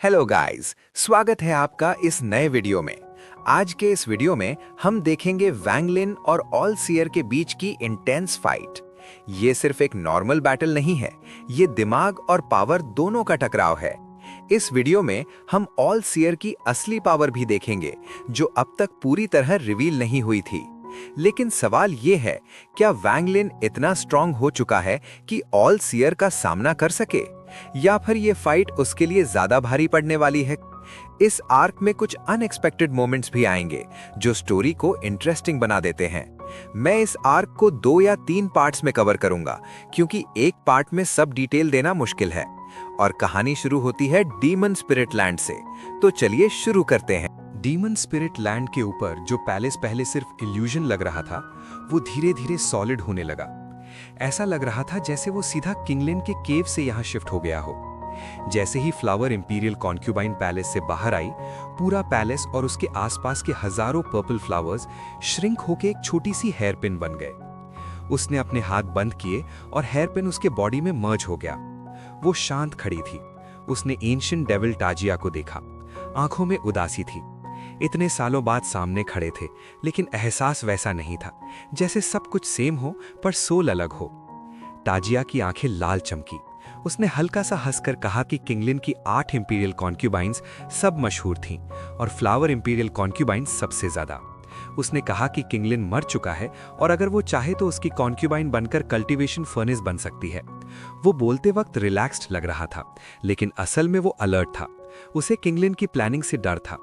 Hello guys, स्वागत है आपका इस नए वीडियो में। आज के इस वीडियो में हम देखेंगे वैंगलिन और ऑल सीयर के बीच की इंटेंस फाइट। ये सिर्फ एक नॉर्मल बैटल नहीं है, ये दिमाग और पावर दोनों का टकराव है। इस वीडियो में हम ऑल सीयर की असली पावर भी देखेंगे, जो अब तक पूरी तरह रिवील नहीं हुई थी। लेकिन सवाल ये है, क्या वैंगलिन इतना स्ट्रांग हो चुका है कि ऑल सीयर का सामना कर सके, या फिर ये फाइट उसके लिए ज्यादा भारी पड़ने वाली है? इस आर्क में कुछ अनएक्सपेक्टेड मोमेंट्स भी आएंगे, जो स्टोरी को इंटरेस्टिंग बना देते हैं। मैं इस आर्क को 2 या 3 पार्ट्स में कवर करूंगा, क्योंकि एक पार्ट में सब डिटेल देना मुश्किल है। और कहानी शुरू होती है डीमन स्पिरिट लैंड से। तो चलिए शुरू करते हैं। डीमन स्पिरिट लैंड के ऊपर जो पैलेस पहले सिर्फ इल्यूजन लग रहा था, वो धीरे धीरे सॉलिड होने लगा। ऐसा लग रहा था जैसे वो सीधा किंगलिन के केव से यहाँ शिफ्ट हो गया हो। जैसे ही फ्लावर इंपीरियल कॉन्क्यूबाइन पैलेस से बाहर आई, पूरा पैलेस और उसके आसपास के हजारों पर्पल फ्लावर्स श्रिंक होके एक छोटी सी हेयरपिन बन गए। उसने अपने हाथ बंद किए और हेयरपिन उसके बॉडी में मर्ज हो गया। वो शांत खड़ी थी। उसने एंशिएंट डेविल टाजिया को देखा। आंखों में उदासी थी। इतने सालों बाद सामने खड़े थे, लेकिन एहसास वैसा नहीं था, जैसे सब कुछ सेम हो पर सोल अलग हो। टाजिया की आंखें लाल चमकी। उसने हल्का सा हंसकर कहा कि किंगलिन की 8 इंपीरियल कॉन्क्यूबाइंस सब मशहूर थीं और फ्लावर इंपीरियल कॉन्क्यूबाइंस सबसे ज्यादा। उसने कहा कि किंगलिन मर चुका है और अगर वो चाहे तो उसकी कॉन्क्यूबाइन बनकर कल्टीवेशन फर्नेस बन सकती है। वो बोलते वक्त रिलैक्स्ड लग रहा था, लेकिन असल में वो अलर्ट था। उसे किंगलिन की प्लानिंग से डर था।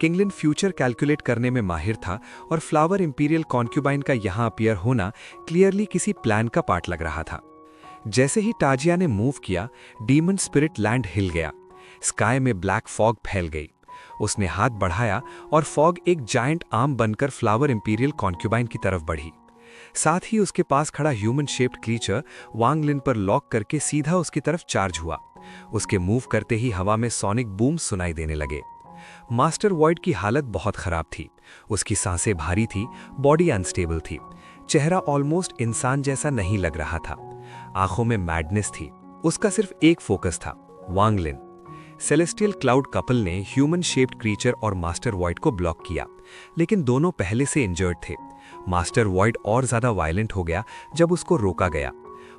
किंगलिन फ्यूचर कैलकुलेट करने में माहिर था और फ्लावर इंपीरियल कॉन्क्यूबाइन का यहां अपीयर होना क्लियरली किसी प्लान का पार्ट लग रहा था। जैसे ही टाजिया ने मूव किया, डीमन स्पिरिट लैंड हिल गया। स्काई में ब्लैक फॉग फैल गई। उसने हाथ बढ़ाया और फॉग एक जायंट आर्म बनकर फ्लावर इंपीरियल कॉन्क्यूबाइन की तरफ बढ़ी। साथ ही उसके पास खड़ा ह्यूमन शेप्ड क्रीचर वांगलिन पर लॉक करके सीधा उसकी तरफ चार्ज हुआ। उसके मूव करते ही हवा में सोनिक बूम सुनाई देने लगे। मास्टर वॉइड की हालत बहुत खराब थी। उसकी सांसें भारी थी, बॉडी अनस्टेबल थी। चेहरा ऑलमोस्ट इंसान जैसा नहीं लग रहा था। आंखों में मैडनेस थी। उसका सिर्फ एक फोकस था, वांगलिन। सेलेस्टियल क्लाउड कपल ने ह्यूमन शेप्ड क्रीचर और मास्टर वॉइड को ब्लॉक किया, लेकिन दोनों पहले से इंजर्ड थे। मास्टर वॉइड और ज्यादा वायलेंट हो गया जब उसको रोका गया।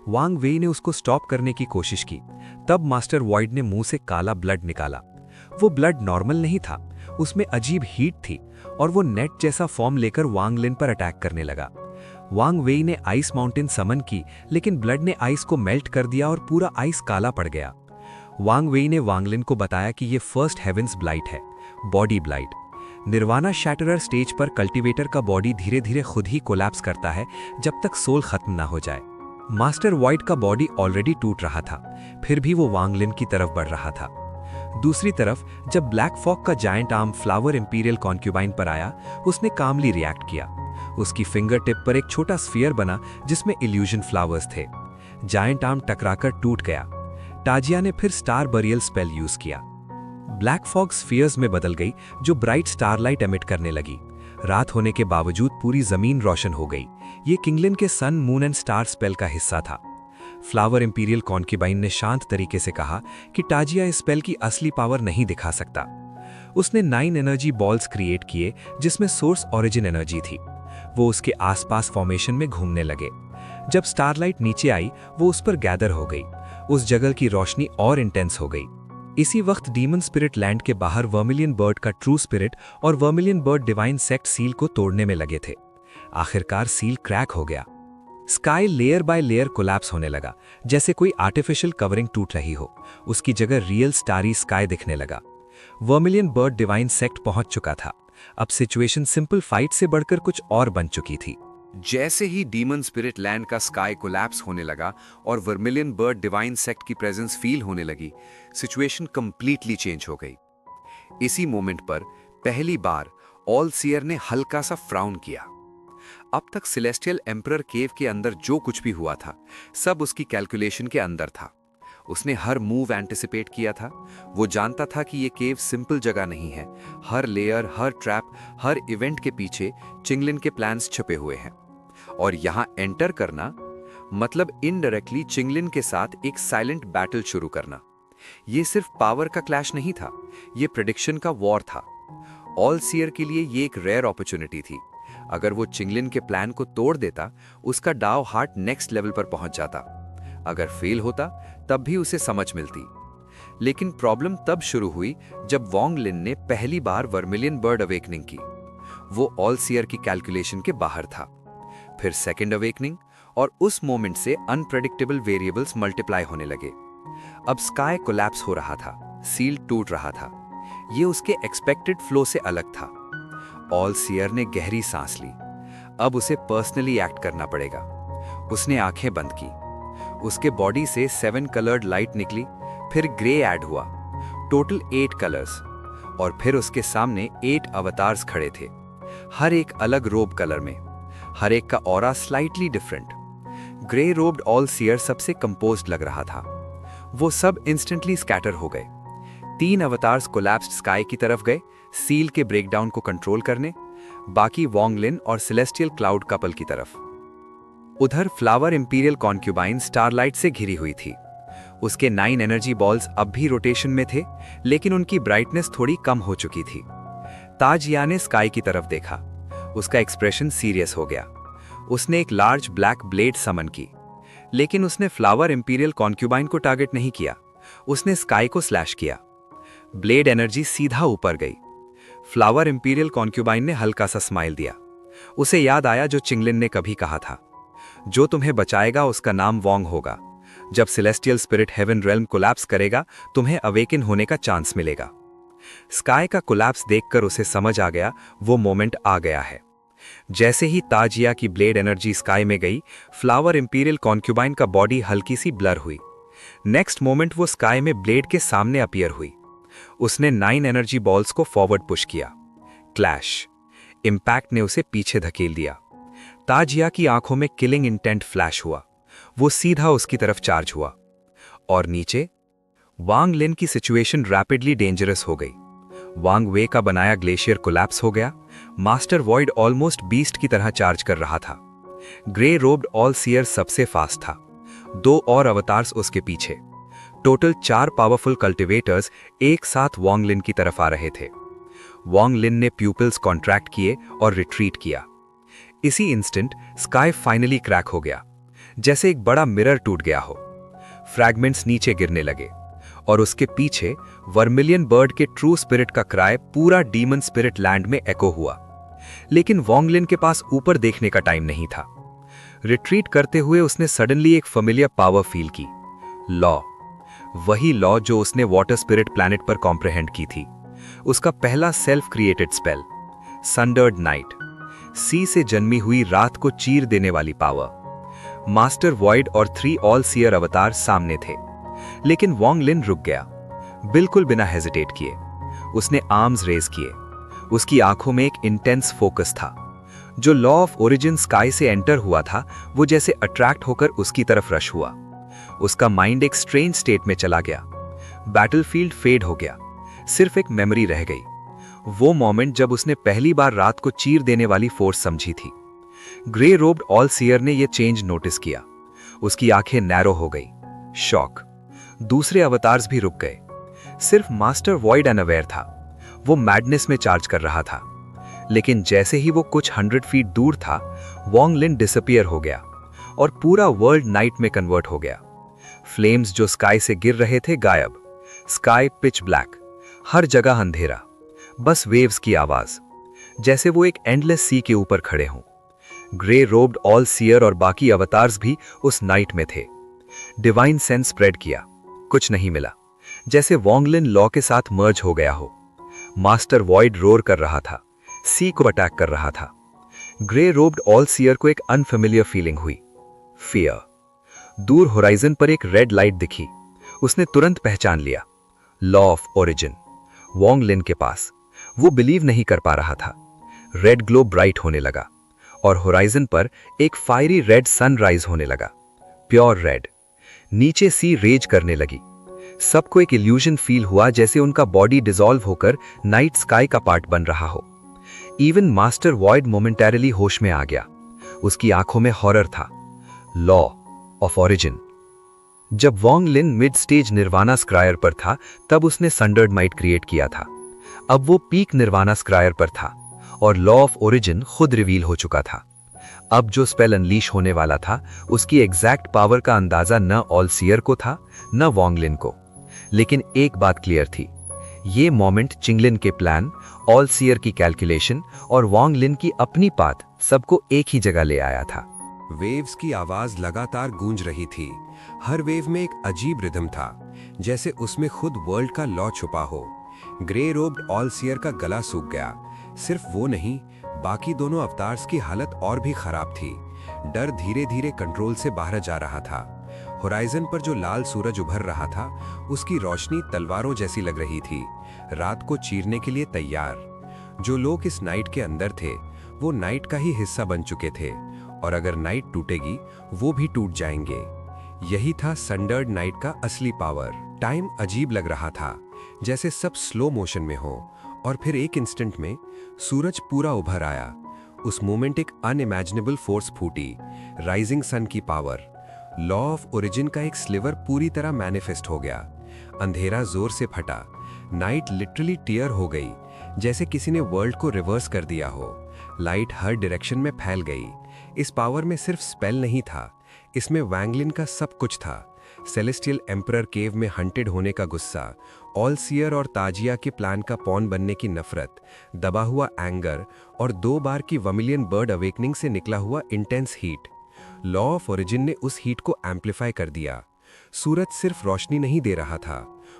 वांग वेई ने उसको स्टॉप करने की कोशिश की। तब मास्टर वॉइड ने मुंह से काला ब्लड निकाला। वो ब्लड नॉर्मल नहीं था, उसमें अजीब हीट थी और वो नेट जैसा फॉर्म लेकर वांगलिन पर अटैक करने लगा। वांग वेई ने आइस माउंटेन समन की, लेकिन ब्लड ने आइस को मेल्ट कर दिया और पूरा आइस काला पड़ गया। वांग वेई ने वांगलिन को बताया कि ये फर्स्ट हेवेंस ब्लाइट है, बॉडी ब्लाइट। निर्वाणा शैटरर स्टेज पर कल्टीवेटर का बॉडी धीरे धीरे खुद ही कोलैप्स करता है जब तक सोल खत्म ना हो जाए। मास्टर वॉइड का बॉडी ऑलरेडी टूट रहा था, फिर भी वो वांगलिन की तरफ बढ़ रहा था। दूसरी तरफ जब ब्लैक फॉग का जायंट आर्म फ्लावर इंपीरियल कॉन्क्यूबाइन पर आया, उसने कामली रिएक्ट किया। उसकी फिंगर टिप पर एक छोटा स्फीयर बना जिसमें इल्यूजन फ्लावर्स थे। जायंट आर्म टकराकर टूट गया। टाजिया ने फिर स्टार बरियल स्पेल यूज किया। ब्लैक फॉग स्फीयर्स में बदल गई, जो ब्राइट स्टारलाइट एमिट करने लगी। रात होने के बावजूद पूरी जमीन रोशन हो गई। ये किंगलिन के सन, मून एंड स्टार स्पेल का हिस्सा था। फ्लावर इंपीरियल कॉन्क्यूबाइन ने शांत तरीके से कहा कि टाजिया इस स्पेल की असली पावर नहीं दिखा सकता। उसने 9 एनर्जी बॉल्स क्रिएट किए जिसमें सोर्स ओरिजिन एनर्जी थी। वो उसके आसपास फॉर्मेशन में घूमने लगे। जब स्टारलाइट नीचे आई, वो उस पर गैदर हो गई। उस जगह की रोशनी और इंटेंस हो गई। इसी वक्त डीमन स्पिरिट लैंड के बाहर वर्मिलियन बर्ड का ट्रू स्पिरिट और vermilion bird divine sect seal को तोड़ने में लगे थे। आखिरकार सील क्रैक हो गया। Sky layer by layer collapse होने लगा, जैसे कोई आर्टिफिशियल कवरिंग टूट रही हो। उसकी जगह रियल स्टारी स्काई दिखने लगा। वर्मिलियन बर्ड डिवाइन सेक्ट पहुंच चुका था। अब सिचुएशन सिंपल फाइट से बढ़कर कुछ और बन चुकी थी। जैसे ही डीमन स्पिरिट लैंड का स्काई कोलैप्स होने लगा और वर्मिलियन बर्ड डिवाइन सेक्ट की प्रेजेंस फील होने लगी, सिचुएशन कंप्लीटली चेंज हो गई। इसी मोमेंट पर पहली बार ऑल सीयर ने हल्का सा फ्राउन किया। अब तक सेलेस्टियल एम्परर केव के अंदर जो कुछ भी हुआ था, सब उसकी कैलकुलेशन के अंदर था। उसने हर मूव एंटिसिपेट किया था। वो जानता था कि ये केव सिंपल जगह नहीं है। हर लेयर, हर ट्रैप, हर इवेंट के पीछे चिंगलिन के प्लान्स छुपे हुए हैं। और यहां एंटर करना मतलब इनडायरेक्टली चिंगलिन के साथ एक साइलेंट बैटल शुरू करना। ये सिर्फ पावर का क्लैश नहीं था, ये प्रेडिक्शन का वॉर था। ऑल सीयर के लिए ये एक रेयर अपॉर्चुनिटी थी। अगर वो चिंगलिन के प्लान को तोड़ देता, उसका डाव हार्ट नेक्स्ट लेवल पर पहुंच जाता। अगर फेल होता तब भी उसे समझ मिलती। लेकिन प्रॉब्लम तब शुरू हुई जब वोंग लिन ने पहली बार वर्मिलियन बर्ड अवेकनिंग की। वो ऑल सीयर की कैलकुलेशन के बाहर था। फिर सेकेंड अवेकनिंग, और उस मोमेंट से अनप्रेडिक्टेबल वेरिएबल्स मल्टीप्लाई होने लगे। अब स्काई कोलैप्स हो रहा था, सील टूट रहा था। ये उसके एक्सपेक्टेड फ्लो से अलग था। ऑल सीयर ने गहरी सांस ली। अब उसे पर्सनली एक्ट करना पड़ेगा। उसने आंखें बंद की। उसके बॉडी से 7 कलर्ड लाइट निकली, फिर ग्रे ऐड हुआ, टोटल 8 कलर्स। और फिर उसके सामने 8 अवतार्स खड़े थे, हर एक अलग रोब कलर में, हर एक का aura slightly different. Grey robed all seer सबसे कंपोज्ड लग रहा था। वो सब इंस्टेंटली स्कैटर हो गए। 3 अवतार्स कोलैप्स्ड स्काई की तरफ गए, सील के ब्रेकडाउन को कंट्रोल करने, बाकी वोंग लिन और सेलेस्टियल क्लाउड कपल की तरफ। उधर फ्लावर इंपीरियल कॉन्क्यूबाइन स्टारलाइट से घिरी हुई थी। उसके 9 एनर्जी बॉल्स अब भी रोटेशन में थे, लेकिन उनकी ब्राइटनेस थोड़ी कम हो चुकी थी। ताजिया ने स्काई की तरफ देखा। उसका एक्सप्रेशन सीरियस हो गया। उसने एक लार्ज ब्लैक ब्लेड समन की, लेकिन उसने फ्लावर इंपीरियल कॉन्क्यूबाइन को टारगेट नहीं किया। उसने स्काई को स्लैश किया। ब्लेड एनर्जी सीधा ऊपर गई। फ्लावर इंपीरियल कॉन्क्यूबाइन ने हल्का सा स्माइल दिया। उसे याद आया जो चिंगलिन ने कभी कहा था, जो तुम्हें बचाएगा उसका नाम वोंग होगा। जब celestial spirit heaven realm collapse करेगा, तुम्हें अवेकन होने का चांस मिलेगा। स्काई का कोलैप्स देखकर उसे समझ आ गया वो मोमेंट आ गया है। जैसे ही ताजिया की ब्लेड एनर्जी स्काई में गई, फ्लावर इंपीरियल कॉन्क्यूबाइन का बॉडी हल्की सी ब्लर हुई। नेक्स्ट मोमेंट वो स्काई में ब्लेड के सामने अपीयर हुई। उसने 9 एनर्जी बॉल्स को फॉरवर्ड पुश किया। क्लैश। इंपैक्ट ने उसे पीछे धकेल दिया। ताजिया की आंखों में किलिंग इंटेंट फ्लैश हुआ। वो सीधा उसकी तरफ चार्ज हुआ। और नीचे वांग लिन की सिचुएशन रैपिडली डेंजरस हो गई। वांग वे का बनाया ग्लेशियर कोलैप्स हो गया। मास्टर वॉइड ऑलमोस्ट बीस्ट की तरह चार्ज कर रहा था। ग्रे रोब्ड ऑल सीयर सबसे फास्ट था, 2 और अवतार्स उसके पीछे। टोटल 4 पावरफुल कल्टिवेटर्स एक साथ वांग लिन की तरफ आ रहे थे। वांग लिन ने प्यूपिल्स कॉन्ट्रैक्ट किए और रिट्रीट किया। इसी इंस्टेंट स्काई फाइनली क्रैक हो गया, जैसे एक बड़ा मिरर टूट गया हो। फ्रैगमेंट्स नीचे गिरने लगे, और उसके पीछे वर्मिलियन बर्ड के ट्रू स्पिरिट का क्राई पूरा डीमन स्पिरिट लैंड में एको हुआ। लेकिन वोंग लिन के पास ऊपर देखने का टाइम नहीं था। रिट्रीट करते हुए उसने सडनली एक फेमिलियर पावर फील की। लॉ, वही लॉ जो उसने वाटर स्पिरिट प्लैनेट पर कॉम्प्रहेंड की थी। उसका पहला self created spell, sundered night, sea से जन्मी हुई रात को चीर देने वाली पावर। मास्टर वॉइड और 3 ऑल सीयर अवतार सामने थे, लेकिन वोंग लिन रुक गया, बिल्कुल बिना हेजिटेट किए। उसने आर्म्स रेज किए। उसकी आंखों में एक इंटेंस फोकस था। जो लॉ ऑफ ओरिजिन स्काई से एंटर हुआ था, वो जैसे अट्रैक्ट होकर उसकी तरफ रश हुआ। उसका माइंड एक स्ट्रेंज स्टेट में चला गया। बैटलफील्ड फेड हो गया, सिर्फ एक मेमोरी रह गई। वो मोमेंट जब उसने पहली बार रात को चीर देने वाली फोर्स समझी थी। ग्रे रोब्ड ऑल सीयर ने यह चेंज नोटिस किया। उसकी आंखें नैरो हो गई। शॉक। दूसरे अवतार्स भी रुक गए। सिर्फ मास्टर वॉइड अनअवेयर था। वो मैडनेस में चार्ज कर रहा था। लेकिन जैसे ही वो कुछ 100 फीट दूर था, वोंग लिन डिसअपियर हो गया और पूरा वर्ल्ड नाइट में कन्वर्ट हो गया। फ्लेम्स जो स्काई से गिर रहे थे गायब। स्काई पिच ब्लैक, हर जगह अंधेरा, बस वेव्स की आवाज, जैसे वो एक एंडलेस सी के ऊपर खड़े हों। ग्रे रोब्ड ऑल सीयर और बाकी अवतार्स भी उस नाइट में थे। डिवाइन सेंस स्प्रेड किया, कुछ नहीं मिला, जैसे वोंग लिन लॉ के साथ मर्ज हो गया हो। मास्टर वॉइड रोर कर रहा था, सी को अटैक कर रहा था। ग्रे रोब्ड ऑल सीयर को एक अनफेमिलियर फीलिंग हुई, फियर। दूर होराइजन पर एक रेड लाइट दिखी। उसने तुरंत पहचान लिया, लॉ ऑफ ओरिजिन, वोंग लिन के पास। वो बिलीव नहीं कर पा रहा था। रेड ग्लो ब्राइट होने लगा और होराइजन पर एक फायरी रेड सनराइज होने लगा, प्योर रेड। नीचे सी रेज करने लगी। सबको एक इल्यूजन फील हुआ, जैसे उनका बॉडी डिसॉल्व होकर नाइट स्काई का पार्ट बन रहा हो। इवन मास्टर वॉइड मोमेंटरीली होश में आ गया। उसकी आंखों में हॉरर था। Law of origin. जब वोंग लिन मिड स्टेज निर्वाणा स्क्रायर पर था तब उसने सनडर्ड माइट क्रिएट किया था। अब वो पीक निर्वाणा स्क्रायर पर था और लॉ ऑफ ओरिजिन खुद रिवील हो चुका था। अब जो स्पेल अनलीश होने वाला था उसकी एग्जैक्ट पावर का अंदाजा न ऑल सीयर को था न वोंग लिन को। लेकिन एक बात क्लियर थी, ये मोमेंट चिंगलिन के प्लान, ऑल सीयर की कैलकुलेशन और वोंग लिन की अपनी पाथ सबको एक ही जगह ले आया था। वेव्स की आवाज लगातार गूंज रही थी। हर वेव में एक अजीब रिदम था, जैसे उसमें खुद वर्ल्ड का लॉ छुपा हो। ग्रे रोब्ड ऑल सीयर का गला सूख गया। सिर्फ वो नहीं, बाकी दोनों अवतार्स की हालत और भी खराब थी। डर धीरे धीरे कंट्रोल से बाहर जा रहा था। होराइजन पर जो लाल सूरज उभर रहा था, उसकी रोशनी तलवारों जैसी लग रही थी, रात को चीरने के लिए तैयार। जो लोग इस नाइट के अंदर थे, वो नाइट का ही हिस्सा बन चुके थे, और अगर नाइट टूटेगी, वो भी टूट जाएंगे। यही था सनडर्ड नाइट का असली पावर। टाइम अजीब लग रहा था, जैसे सब स्लो मोशन में हो, और फिर एक इंस्टेंट में सूरज पूरा उभर आया। उस मोमेंट एक अनइमेजिनेबल फोर्स फूटी, राइजिंग सन की पावर। लॉ ऑफ ओरिजिन का एक स्लिवर पूरी तरह मैनिफेस्ट हो गया। अंधेरा जोर से फटा, नाइट लिटरली टियर हो गई, जैसे किसी ने वर्ल्ड को रिवर्स कर दिया हो। लाइट हर डायरेक्शन में फैल गई। इस पावर में सिर्फ स्पेल नहीं था, इसमें वैंग लिन का सब कुछ था। सेलेस्टियल एम्परर केव में हंटेड होने का गुस्सा, ऑल सीयर और ताजिया के प्लान का पॉन बनने की नफरत, दबा हुआ एंगर और 2 बार की वर्मिलियन बर्ड अवेकनिंग से निकला हुआ intense heat. Law of origin ने उस हीट को एम्पलीफाई कर दिया। सूरज सिर्फ रोशनी नहीं दे रहा था,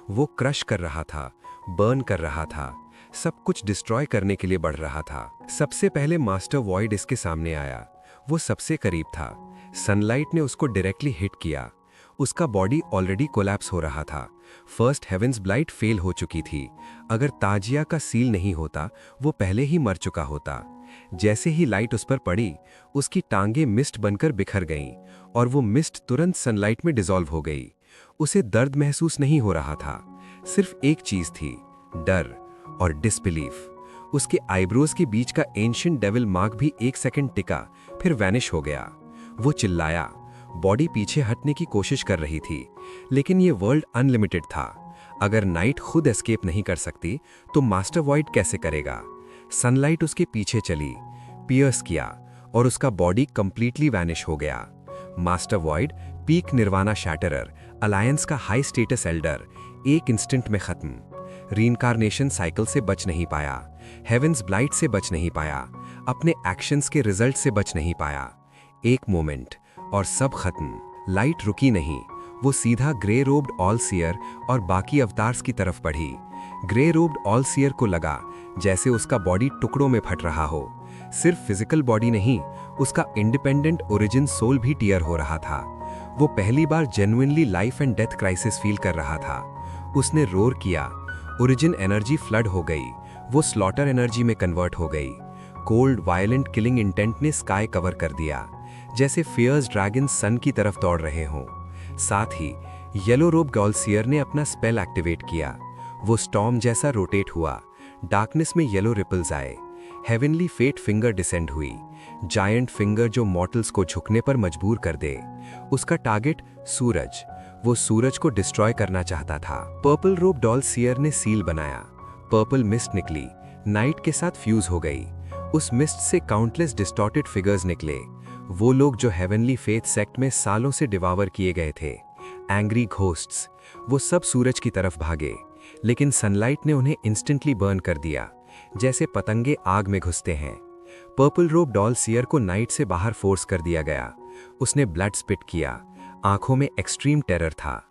वो क्रश कर रहा था, बर्न कर रहा था, सब कुछ डिस्ट्रॉय करने के लिए बढ़ रहा था। सबसे पहले मास्टर वॉइड इसके सामने आया। वो सबसे करीब था। सनलाइट ने उसको डायरेक्टली हिट किया। उसका बॉडी ऑलरेडी कोलैप्स हो रहा था। फर्स्ट हेवेंस ब्लाइट फेल हो चुकी थी। अगर ताजिया का सील नहीं होता, वो पहले ही मर चुका होता। जैसे ही लाइट उस पर पड़ी, उसकी टांगें मिस्ट बनकर बिखर गईं, और वो मिस्ट तुरंत सनलाइट में डिसॉल्व हो गई। उसे दर्द महसूस नहीं हो रहा था, सिर्फ एक चीज थी, डर और डिसबिलीफ। उसके आईब्रोज के बीच का एंशिएंट डेविल मार्क भी एक सेकंड टिका, फिर वैनिश हो गया। वो चिल्लाया, बॉडी पीछे हटने की कोशिश कर रही थी, लेकिन ये वर्ल्ड अनलिमिटेड था। अगर नाइट खुद एस्केप नहीं कर सकती, तो मास्टर वॉइड कैसे करेगा? सनलाइट उसके पीछे चली, पियर्स किया, और उसका बॉडी कंप्लीटली वैनिश हो गया। Master void, peak nirvana शैटरर, alliance का हाई स्टेटस एल्डर, एक इंस्टेंट में खत्म। रीइंकार्नेशन साइकिल से बच नहीं पाया, हेवेंस ब्लाइट से बच नहीं पाया, अपने एक्शंस के रिजल्ट से बच नहीं पाया। एक मोमेंट और सब खत्म। लाइट रुकी नहीं, वो सीधा ग्रे रोब्ड ऑल सीयर और बाकी अवतार्स की तरफ बढ़ी। ग्रे रोब्ड ऑल सीयर को लगा जैसे उसका बॉडी टुकड़ों में फट रहा हो। सिर्फ फिजिकल बॉडी नहीं, उसका इंडिपेंडेंट ओरिजिन सोल भी टियर हो रहा था। वो पहली बार genuinely life and death crisis feel कर रहा था। उसने रोर किया, ओरिजिन एनर्जी फ्लड हो गई, वो स्लॉटर एनर्जी में कन्वर्ट हो गई। कोल्ड वायलेंट किलिंग इंटेंट ने स्काई कवर कर दिया, जैसे फियर्स ड्रैगन सन की तरफ दौड़ रहे हों। साथ ही येलो रोब ऑल सीयर ने अपना स्पेल एक्टिवेट किया। वो स्टॉर्म जैसा रोटेट हुआ, डार्कनेस में येलो रिपल्स आए। हेवनली फेट फिंगर डिसेंड हुई, जायंट फिंगर जो मॉर्टल्स को झुकने पर मजबूर कर दे। उसका टारगेट सूरज, वो सूरज को डिस्ट्रॉय करना चाहता था। पर्पल रोब डॉल सीयर ने सील बनाया। पर्पल मिस्ट निकली, नाइट के साथ फ्यूज हो गई। उस मिस्ट से काउंटलेस डिस्टॉर्टेड फिगर्स निकले, वो लोग जो हेवनली फेथ सेक्ट में सालों से डिवावर किए गए थे। एंग्री घोस्ट्स, वो सब सूरज की तरफ भागे, लेकिन सनलाइट ने उन्हें इंस्टेंटली बर्न कर दिया, जैसे पतंगे आग में घुसते हैं। पर्पल रोब डॉल सीयर को नाइट से बाहर फोर्स कर दिया गया। उसने ब्लड स्पिट किया, आंखों में एक्सट्रीम टेरर था।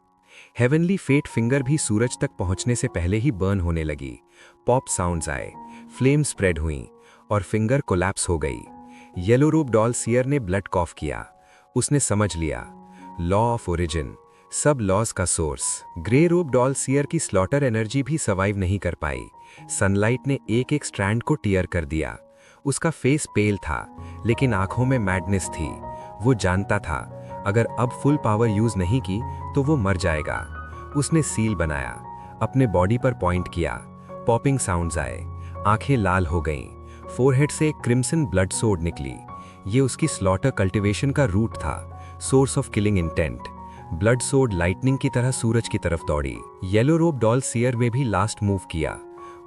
हेवनली फेट फिंगर भी सूरज तक पहुंचने से पहले ही बर्न होने लगी। पॉप साउंड्स आए, फ्लेम स्प्रेड हुई, और फिंगर कोलैप्स हो गई। येलो रोब डॉल सीयर ने ब्लड कॉफ किया। उसने समझ लिया, लॉ ऑफ ओरिजिन, सब लॉज का सोर्स। ग्रे रोब डॉल सीयर की स्लॉटर एनर्जी भी सर्वाइव नहीं कर पाई। सनलाइट ने एक एक स्ट्रैंड को टियर कर दिया। उसका फेस पेल था, लेकिन आंखों में मैडनेस थी। वो जानता था, अगर अब फुल पावर यूज नहीं की तो वो मर जाएगा। उसने सील बनाया, अपने बॉडी पर पॉइंट किया। पॉपिंग साउंड्स आए, आंखें लाल हो गईं। फोरहेड से एक क्रिम्सन ब्लड सोर्ड निकली। ये उसकी स्लॉटर कल्टीवेशन का रूट था, source of killing intent. Blood सोड लाइटनिंग की तरह सूरज की तरफ दौड़ी। येलो रोब्ड ऑल सीयर में भी लास्ट मूव किया।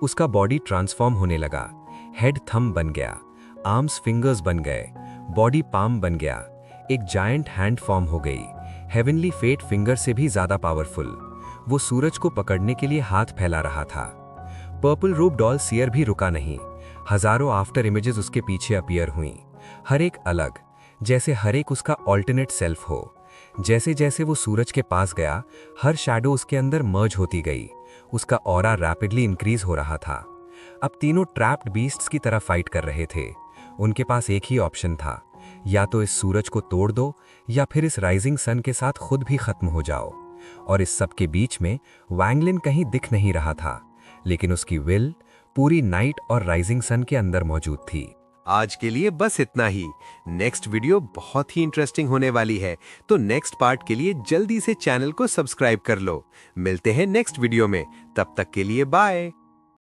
उसका बॉडी ट्रांसफॉर्म होने लगा। हेड थंब बन गया, आर्म्स फिंगर्स बन गए, बॉडी पाम बन गया, एक जायंट हैंड फॉर्म हो गई, हेवनली फेट फिंगर से भी ज्यादा पावरफुल। वो सूरज को पकड़ने के लिए हाथ फैला रहा था। पर्पल रोब्ड ऑल सीयर भी रुका नहीं। हजारों आफ्टर इमेजेस उसके पीछे अपीयर हुई, हर एक अलग, जैसे हर एक उसका ऑल्टरनेट सेल्फ हो। जैसे जैसे वो सूरज के पास गया, हर शैडो उसके अंदर मर्ज होती गई। उसका ऑरा रैपिडली इंक्रीज हो रहा था। अब तीनों ट्रैप्ड बीस्ट्स की तरह फाइट कर रहे थे। उनके पास एक ही ऑप्शन था, या तो इस सूरज को तोड़ दो या फिर इस राइजिंग सन के साथ खुद भी खत्म हो जाओ। और इस सब के बीच में वैंग लिन कहीं दिख नहीं रहा था, लेकिन उसकी विल पूरी नाइट और राइजिंग सन के अंदर मौजूद थी। आज के लिए बस इतना ही। नेक्स्ट वीडियो बहुत ही इंटरेस्टिंग होने वाली है, तो नेक्स्ट पार्ट के लिए जल्दी से चैनल को सब्सक्राइब कर लो। मिलते हैं नेक्स्ट वीडियो में, तब तक के लिए बाय।